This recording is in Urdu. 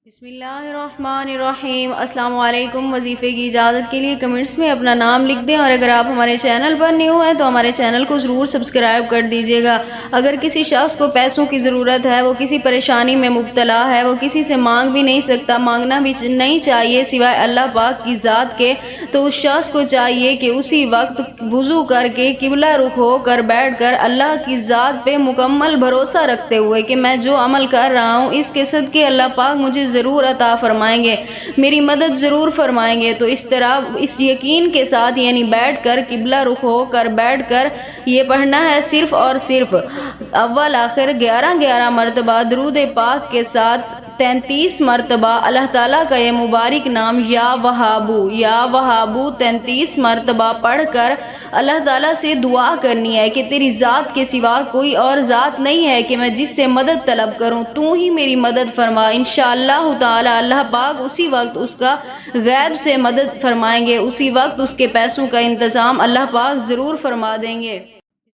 بسم اللہ الرحمن الرحیم۔ السلام علیکم۔ وظیفے کی اجازت کے لیے کمنٹس میں اپنا نام لکھ دیں، اور اگر آپ ہمارے چینل پر نیو ہیں تو ہمارے چینل کو ضرور سبسکرائب کر دیجیے گا۔ اگر کسی شخص کو پیسوں کی ضرورت ہے، وہ کسی پریشانی میں مبتلا ہے، وہ کسی سے مانگ بھی نہیں سکتا، مانگنا بھی نہیں چاہیے سوائے اللہ پاک کی ذات کے، تو اس شخص کو چاہیے کہ اسی وقت وضو کر کے قبلہ رخ ہو کر بیٹھ کر اللہ کی ذات پہ مکمل بھروسہ رکھتے ہوئے کہ میں جو عمل کر رہا ہوں اس کے صدقے اللہ پاک مجھے ضرور عطا فرمائیں گے، میری مدد ضرور فرمائیں گے، تو اس طرح اس یقین کے ساتھ یعنی بیٹھ کر قبلہ رخ ہو کر بیٹھ کر یہ پڑھنا ہے صرف اور صرف اول آخر 11 مرتبہ درود پاک کے ساتھ 33 مرتبہ اللہ تعالیٰ کا یہ مبارک نام یا وہابو 33 مرتبہ پڑھ کر اللہ تعالیٰ سے دعا کرنی ہے کہ تیری ذات کے سوا کوئی اور ذات نہیں ہے کہ میں جس سے مدد طلب کروں، تو ہی میری مدد فرما۔ انشاءاللہ تعالی اللہ پاک اسی وقت اس کا غیب سے مدد فرمائیں گے، اسی وقت اس کے پیسوں کا انتظام اللہ پاک ضرور فرما دیں گے۔